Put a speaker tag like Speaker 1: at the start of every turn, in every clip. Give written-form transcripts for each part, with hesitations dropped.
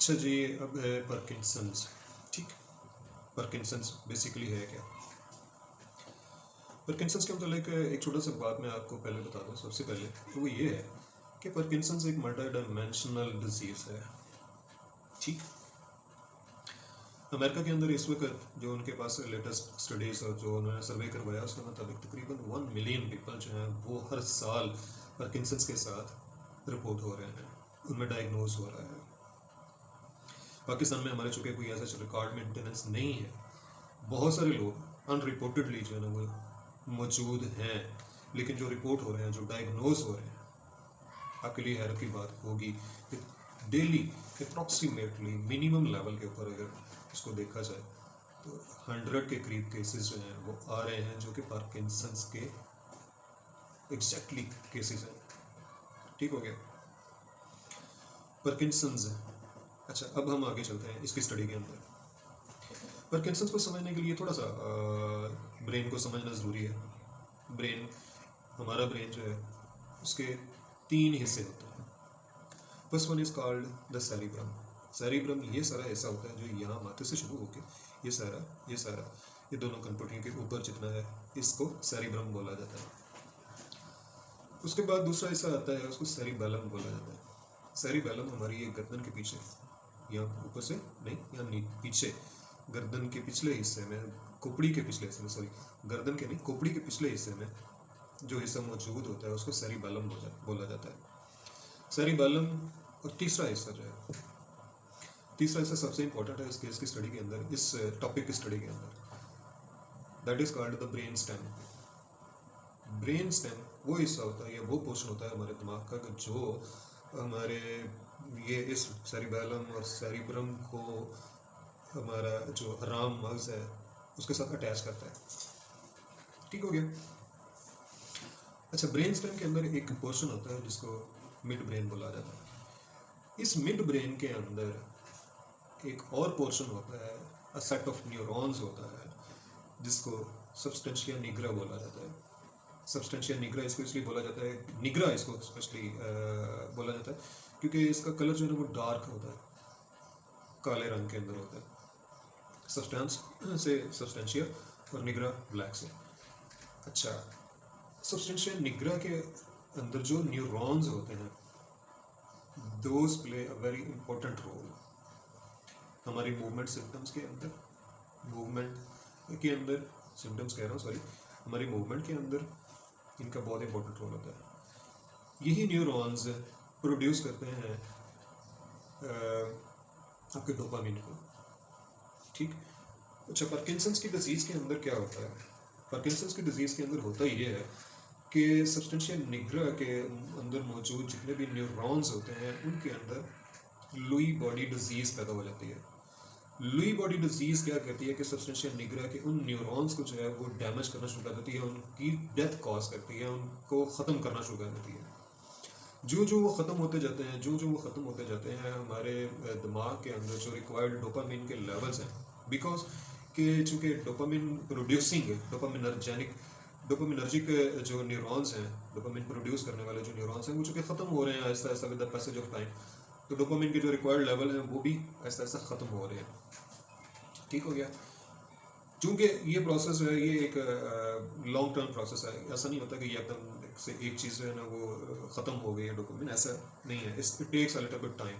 Speaker 1: अच्छा जी, अब है पार्किंसंस। ठीक, पार्किंसंस बेसिकली है क्या? पार्किंसंस के मतलब एक छोटा सा बात मैं आपको पहले बता दूं। सबसे पहले तो वो ये है कि पार्किंसंस एक मल्टी डायमेंशनल डिजीज़ है। ठीक, अमेरिका के अंदर इस वक्त जो उनके पास लेटेस्ट स्टडीज़ और जो उन्होंने सर्वे करवाया उसके मुताबिक तकरीबन 1 मिलियन पीपल जो हैं वो हर साल पार्किंसंस के साथ रिपोर्ट हो रहे हैं, उनमें डायग्नोज हो रहा है। पाकिस्तान में हमारे चूँकि कोई ऐसा रिकॉर्ड मेंटेनेंस नहीं है, बहुत सारे लोग अनरिपोर्टेडली जो है ना वो मौजूद हैं, लेकिन जो रिपोर्ट हो रहे हैं, जो डायग्नोज हो रहे हैं, आपके लिए हैरत की बात होगी कि डेली अप्रॉक्सीमेटली मिनिमम लेवल के ऊपर अगर उसको देखा जाए तो 100 के करीब केसेस जो हैं वो आ रहे हैं जो कि पार्किंसंस के एग्जैक्टली केसेस हैं। ठीक हो गया, पार्किंसंस है। अच्छा, अब हम आगे चलते हैं इसकी स्टडी के अंदर। पार्किंसंस को समझने के लिए थोड़ा सा ब्रेन को समझना ज़रूरी है। ब्रेन, हमारा ब्रेन जो है उसके 3 हिस्से होते हैं। First one is called the cerebrum. Cerebrum ये सारा हिस्सा होता है जो यहाँ माथे से शुरू होकर ये दोनों कनपटियों के ऊपर जितना है इसको सेरिब्रम बोला जाता है। उसके बाद दूसरा हिस्सा आता है, उसको सेरिबेलम बोला जाता है। सेरिबेलम हमारी ये गर्दन के पीछे, यहाँ ऊपर से नहीं, यहाँ पीछे गर्दन के पिछले हिस्से में, खोपड़ी के पिछले हिस्से में, सॉरी गर्दन के नहीं, खोपड़ी के पिछले हिस्से में जो हिस्सा मौजूद होता है उसको सेरिबेलम बोला जाता है। सेरिबेलम। और तीसरा हिस्सा जो है, तीसरा हिस्सा सबसे इंपॉर्टेंट है इस केस की स्टडी के अंदर, इस टॉपिक की स्टडी के अंदर, that is called the brain stem. Brain stem वो हिस्सा होता है या वो पोर्शन होता है हमारे दिमाग का कि जो हमारे ये इस सेरिबेलम और सेरिब्रम को हमारा जो हराम मगज है उसके साथ अटैच करता है। ठीक हो गया। अच्छा, ब्रेन स्टेम के अंदर एक पोर्शन होता है जिसको मिड ब्रेन बोला जाता है। इस मिड ब्रेन के अंदर एक और पोर्शन होता है, अ सेट ऑफ न्यूरॉन्स होता है जिसको सब्सटेंशिया निग्रा बोला जाता है। सब्सटेंशिया निग्रा इसको इसलिए बोला जाता है, निग्रा इसको स्पेशली बोला जाता है क्योंकि इसका कलर जो है वो डार्क होता है, काले रंग के अंदर होता है। सब्सटेंस से सब्सटेंशिया और निग्रा ब्लैक से। अच्छा, सब्सटेंशिया निग्रा के अंदर जो न्यूरॉन्स होते हैं those play a very important role हमारी मूवमेंट सिम्टम्स के अंदर, हमारी मूवमेंट के अंदर इनका बहुत इंपॉर्टेंट रोल होता है। यही न्यूरॉन्स प्रोड्यूस करते हैं आपके डोपामिन को। ठीक। अच्छा, पार्किंसंस की डिजीज़ के अंदर क्या होता है? पार्किंसंस की डिजीज़ के अंदर होता ये है कि सब्सटेंशिया निग्रा के अंदर मौजूद जितने भी न्यूरॉन्स होते हैं उनके अंदर लुई बॉडी डिजीज़ पैदा हो जाती है। लुई बॉडी डिजीज़ क्या कहती है कि सब्सटेंशिया निग्रा के उन न्यूरॉन्स को जो है वो डैमेज करना शुरू कर देती है, उनकी डेथ कॉज करती है, उनको ख़त्म करना शुरू कर देती है। जो वो ख़त्म होते जाते हैं हमारे दिमाग के अंदर जो रिक्वायर्ड डोपामिन के लेवल्स हैं, बिकॉज कि चूँकि डोपामिन प्रोड्यूसिंग, डोपामिनर्जिक जो न्यूरॉन्स हैं, डोपामिन प्रोड्यूस करने वाले जो न्यूरॉन्स हैं वो चूँकि ख़त्म हो रहे हैं Aahista Aahista with the passage of time, तो डोपामिन के जो रिक्वायर्ड लेवल हैं वो भी आहिस्ता आहिस्ता ख़त्म हो रहे हैं। ठीक हो गया। चूँकि ये प्रोसेस है, ये एक लॉन्ग टर्म प्रोसेस है, ऐसा नहीं होता कि ये एकदम से एक चीज़ जो है ना वो ख़त्म हो गई है डोपामिन, ऐसा नहीं है। It takes a little bit time,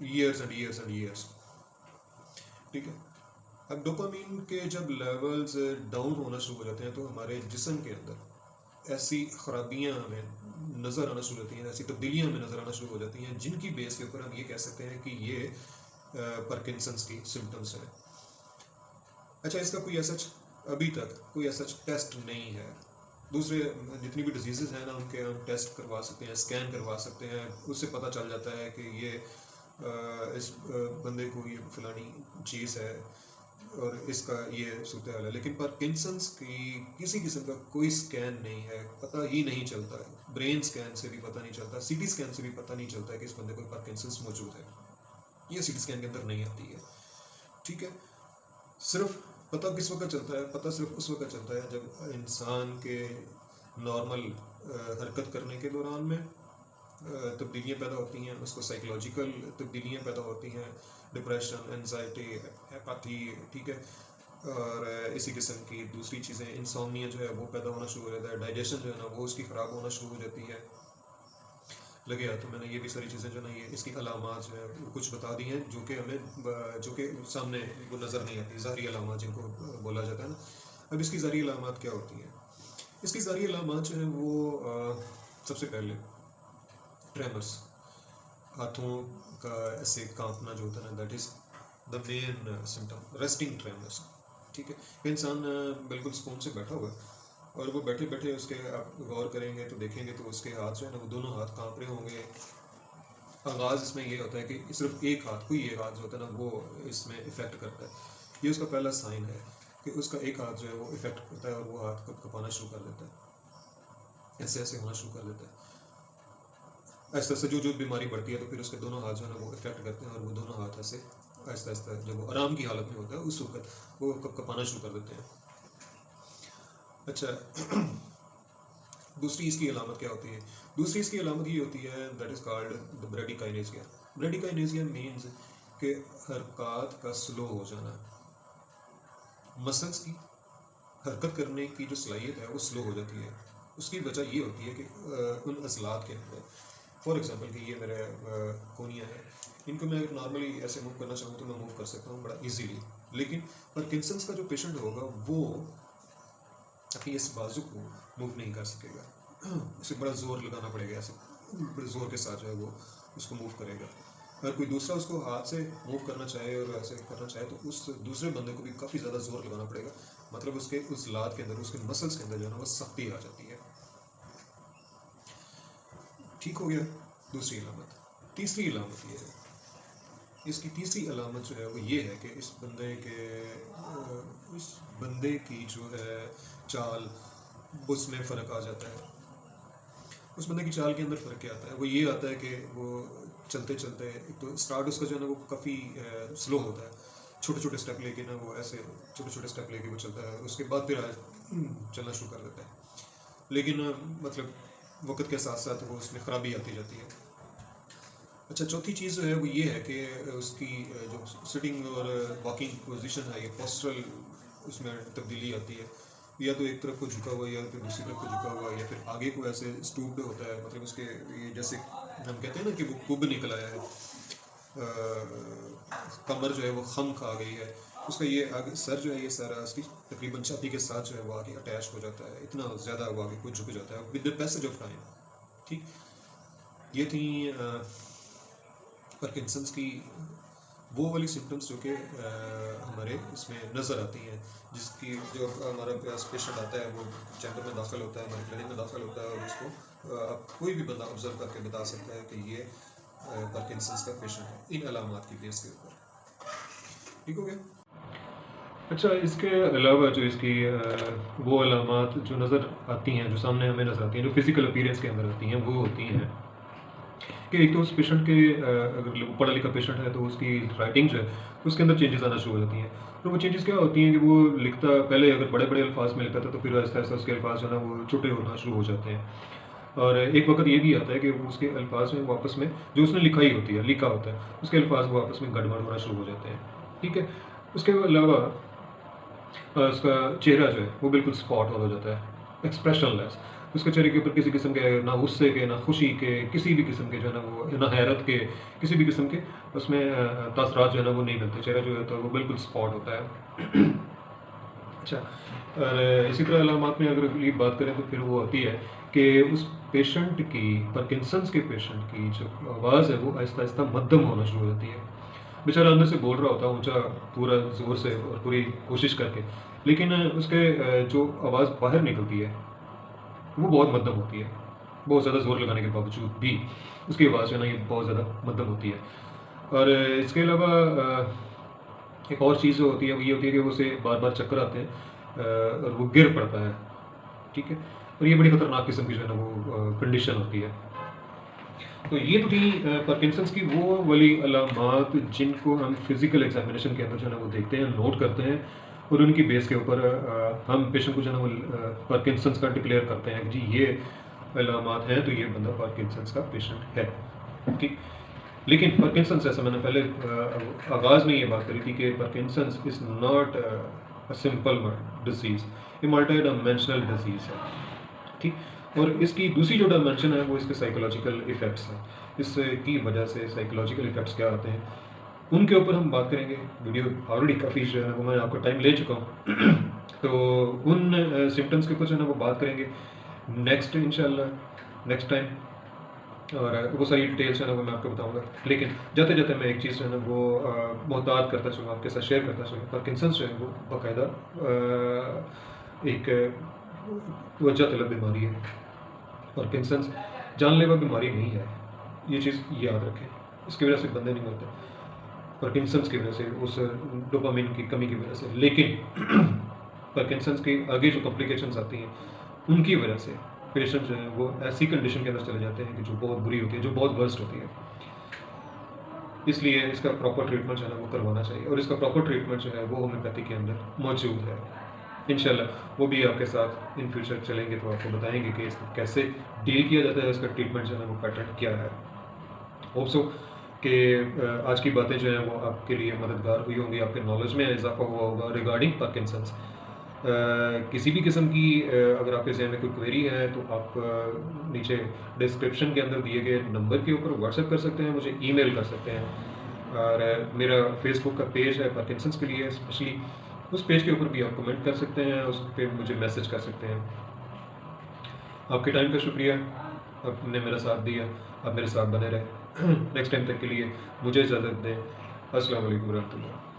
Speaker 1: years and years and years. ठीक है। अब डोपामिन के जब लेवल्स डाउन होना शुरू हो जाते हैं तो हमारे जिस्म के अंदर ऐसी खराबियाँ हमें नज़र आना शुरू होती हैं, ऐसी तब्दीलियाँ हमें नज़र आना शुरू हो जाती हैं जिनकी बेस के ऊपर हम ये कह सकते हैं कि ये पार्किंसंस की सिम्टम्स हैं। अच्छा, इसका कोई ऐसा अभी तक कोई ऐसा टेस्ट नहीं है। दूसरे जितनी भी डिजीज़ हैं ना उनके हम टेस्ट करवा सकते हैं, स्कैन करवा सकते हैं, उससे पता चल जाता है कि ये इस बंदे को ये फलानी चीज़ है और इसका ये सूरत हाल है। लेकिन पार्किंसंस की किसी किस्म का कोई स्कैन नहीं है, पता ही नहीं चलता है। ब्रेन स्कैन से भी पता नहीं चलता, सीटी स्कैन से भी पता नहीं चलता है कि इस बंदे को पार्किंसंस मौजूद है। ये सीटी स्कैन के अंदर नहीं आती है। ठीक है। सिर्फ पता किस वक्त चलता है? पता सिर्फ उस वक्त चलता है जब इंसान के नॉर्मल हरकत करने के दौरान में तब्दीलियाँ पैदा होती हैं, उसको साइकोलॉजिकल तब्दीलियाँ पैदा होती हैं, डिप्रेशन, एनजाइटी, एपाथी, ठीक है। और इसी किस्म की दूसरी चीज़ें, इंसोम्निया जो है वो पैदा होना शुरू हो जाता है, डाइजेशन जो है ना वो उसकी ख़राब होना शुरू हो जाती है। लगे तो मैंने ये भी सारी चीज़ें जो ना ये इसकी अलामात जो है वो कुछ बता दी हैं जो कि हमें जो कि सामने वो नज़र नहीं आती, ज़ाहरी अलामात जिनको बोला जाता है ना। अब इसकी ज़ाहरी अलामात क्या होती हैं? इसकी ज़ाहरी अलामात जो है वो सबसे पहले ट्रेमर्स, हाथों का ऐसे कांपना जो होता है ना, that is the main symptom, resting tremors, ठीक है। इंसान बिल्कुल सुकून से बैठा हुआ है और वो बैठे बैठे उसके आप गौर करेंगे तो देखेंगे तो उसके हाथ जो है ना वो दोनों हाथ कांप रहे होंगे। आगाज़ इसमें ये होता है कि सिर्फ एक हाथ, कोई एक हाथ जो होता है ना वो इसमें इफ़ेक्ट करता है। ये उसका पहला साइन है कि उसका एक हाथ जो है वो इफ़ेक्ट करता है और वो हाथ कपाना शुरू कर देता है, ऐसे ऐसे होना शुरू कर देता है। ऐसे ऐसे जो बीमारी बढ़ती है तो फिर उसके दोनों हाथ जो है ना वो इफ़ेक्ट करते हैं और वो दोनों हाथ ऐसे आहिस्ता आहिस्ता जब वो आराम की हालत में होता है उस वक्त वो कपाना शुरू कर देते हैं। अच्छा दूसरी इसकी अलामत क्या होती है? दूसरी इसकी अलामत ये होती है that is called the bradykinesia. Bradykinesia means कि हरकत का स्लो हो जाना, मसल्स की हरकत करने की जो सलाहियत है वो स्लो हो जाती है। उसकी वजह ये होती है कि उन अज़लात के अंदर, फॉर एग्जांपल कि ये मेरे कोनिया है, इनको मैं नॉर्मली ऐसे मूव करना चाहूँ तो मैं मूव कर सकता हूँ बड़ा इजीली, लेकिन पार्किंसंस का जो पेशेंट होगा वो अपनी इस बाजू को मूव नहीं कर सकेगा, उसे बड़ा ज़ोर लगाना पड़ेगा, ऐसे बड़े ज़ोर के साथ जो है वो उसको मूव करेगा। अगर कोई दूसरा उसको हाथ से मूव करना चाहे और ऐसे करना चाहे तो उस दूसरे बंदे को भी काफ़ी ज़्यादा ज़ोर लगाना पड़ेगा, मतलब उसके उस लात के अंदर, उसके मसल्स के अंदर जो है ना वो सख्ती आ जाती है। ठीक हो गया दूसरी अलामत। तीसरी अलामत ये है, इसकी तीसरी अलामत जो है वो ये है कि इस बंदे की जो है चाल, उसमें फ़र्क आ जाता है। उस बंदे की चाल के अंदर फ़र्क क्या आता है? वो ये आता है कि वो चलते चलते, एक तो स्टार्ट उसका जो है ना वो काफ़ी स्लो होता है, छोटे छोटे स्टेप लेके ना वो ऐसे छोटे छोटे स्टेप लेके वो चलता है, उसके बाद फिर चलना शुरू कर देता है। लेकिन मतलब वक्त के साथ साथ वो उसमें ख़राबी आती जाती है। अच्छा चौथी चीज़ जो है वो ये है कि उसकी जो सिटिंग और वॉकिंग पोजीशन है, ये पोस्टरल उसमें तब्दीली आती है, या तो एक तरफ को झुका हुआ या फिर दूसरी तरफ को झुका हुआ या फिर आगे को ऐसे स्टूप्ड होता है, मतलब उसके ये जैसे हम कहते हैं ना कि वो कुब निकल आया है, कमर जो है वो खम खा गई है, उसका ये आगे सर जो है ये सारा उसकी तकरीबन छाती के साथ जो है वो आगे अटैच हो जाता है, इतना ज़्यादा वो आगे को झुक जाता है with the passage of time. ठीक, ये थी पार्किंसंस की वो वाली सिम्टम्स जो कि हमारे इसमें नज़र आती हैं, जिसकी जो हमारा पेशेंट आता है वो चैम्बर में दाखिल होता है, हमारे क्लिनिक में दाखिल होता है और उसको अब कोई भी बंदा ऑब्जर्व करके बता सकता है कि ये पार्किंसंस का पेशेंट है इन अलामात की बेस के ऊपर। ठीक हो गया। अच्छा इसके अलावा जो इसकी वो अलामात जो नज़र आती हैं, जो सामने हमें नज़र आती हैं, जो फिज़िकल अपीयरेंस के अंदर आती हैं, वो होती हैं कि एक तो उस पेशेंट के अगर पढ़ा लिखा पेशेंट है तो उसकी राइटिंग जो है उसके अंदर चेंजेस आना शुरू हो जाती हैं। तो वो चेंजेस क्या होती हैं कि वो लिखता पहले अगर बड़े बड़े अल्फाज में लिखता था तो फिर आहिस्ता आहिस्ता उसके अल्फाज जो है ना वो छोटे होना शुरू हो जाते हैं, और एक वक्त ये भी आता है कि उसके अल्फाज में वापस में जो उसने लिखा ही होती है, लिखा होता है, उसके अल्फाज वो आपस में गड़बड़ होना शुरू हो जाते हैं। ठीक है, उसके अलावा उसका चेहरा जो है वो बिल्कुल स्पॉट हो जाता है, एक्सप्रेशनलेस, उसके चेहरे के ऊपर किसी किस्म के ना गुस्से के, ना खुशी के, किसी भी किस्म के जो है ना वो, ना हैरत के, किसी भी किस्म के उसमें तासरात जो है ना वो नहीं मिलते, चेहरा जो है तो वो बिल्कुल स्पॉट होता है। अच्छा, और इसी तरह अलामात में अगर अगली बात करें तो फिर वो होती है कि उस पेशेंट की, पार्किंसंस के पेशेंट की जो आवाज़ है वो आहिस्ता आहिस्ता मध्यम होना शुरू हो जाती है। बेचारा अंदर से बोल रहा होता है ऊंचा पूरा ज़ोर से और पूरी कोशिश करके, लेकिन उसके जो आवाज़ बाहर निकलती है वो बहुत मध्यम होती है, बहुत ज़्यादा ज़ोर लगाने के बावजूद भी उसकी आवाज़ जो है ना ये बहुत ज़्यादा मध्यम होती है। और इसके अलावा एक और चीज़ जो होती है वो ये होती है कि उसे बार बार चक्कर आते हैं और वो गिर पड़ता है। ठीक है, और ये बड़ी ख़तरनाक किस्म की जो है ना वो कंडीशन होती है। तो ये तो थी पार्किंसंस की वो वाली अलामात जिनको हम फिज़िकल एग्जामिनेशन के अंदर जो है ना वो देखते हैं, नोट करते हैं, और उनकी बेस के ऊपर हम पेशेंट को जो है ना वो पार्किंसंस का डिक्लेयर करते हैं कि जी ये अलामात हैं तो ये बंदा पार्किंसंस का पेशेंट है। ठीक, लेकिन पार्किंसंस, जैसा मैंने पहले आगाज़ में ये बात करी थी कि Parkinson's is not a simple disease, ये मल्टी डायमेंशनल डिजीज़ है। ठीक, और इसकी दूसरी जो डायमेंशन है वो इसके साइकोलॉजिकल इफ़ेक्ट्स हैं। इसकी वजह से साइकोलॉजिकल इफ़ेक्ट्स क्या आते हैं उनके ऊपर हम बात करेंगे। वीडियो ऑलरेडी काफ़ी जो है वो मैं आपका टाइम ले चुका हूँ तो उन सिम्टम्स के ऊपर जो है ना वो बात करेंगे नेक्स्ट इंशाल्लाह नेक्स्ट टाइम, और वो सारी डिटेल्स है ना वो मैं आपको बताऊंगा। लेकिन जाते जाते मैं एक चीज़ जो है ना वो मोहतात करता चलूँ, आपके साथ शेयर करता चलूँ। पार्किंसंस जो है वो बाकायदा एक वजह तलब बीमारी है। पार्किंसंस जानलेवा बीमारी नहीं है, ये चीज़ याद रखें। इसकी वजह से बंदे नहीं मरते पार्किंसंस की वजह से, उस डोपामिन की कमी की वजह से। लेकिन पार्किंसंस की आगे जो कॉम्प्लिकेशंस आती हैं उनकी वजह से पेशेंट जो है वो ऐसी कंडीशन के अंदर चले जाते हैं कि जो बहुत बुरी होती है, जो बहुत वर्स्ट होती है। इसलिए इसका प्रॉपर ट्रीटमेंट जो है वो करवाना चाहिए, और इसका प्रॉपर ट्रीटमेंट जो है वो होम्योपैथी के अंदर मौजूद है। इंशाल्लाह वो भी आपके साथ इन फ्यूचर चलेंगे तो आपको बताएंगे कि इसको कैसे डील किया जाता है, इसका ट्रीटमेंट जो है वो पैटर्न क्या है। होप सो कि आज की बातें जो हैं वो आपके लिए मददगार हुई होंगी, आपके नॉलेज में इजाफा हुआ होगा रिगार्डिंग पार्किंसंस। किसी भी किस्म की अगर आपके जहन में कोई क्वेरी है तो आप नीचे डिस्क्रिप्शन के अंदर दिए गए नंबर के ऊपर व्हाट्सएप कर सकते हैं, मुझे ईमेल कर सकते हैं। और मेरा फेसबुक का पेज है पार्किंसंस के लिए स्पेशली, उस पेज के ऊपर भी आप कमेंट कर सकते हैं, उस पर मुझे मैसेज कर सकते हैं। आपके टाइम का शुक्रिया, आपने मेरा साथ दिया, आप मेरे साथ बने रहे। नेक्स्ट टाइम तक के लिए मुझे इजाज़त दें। अस्सलाम वालेकुम रहमतुल्लाह।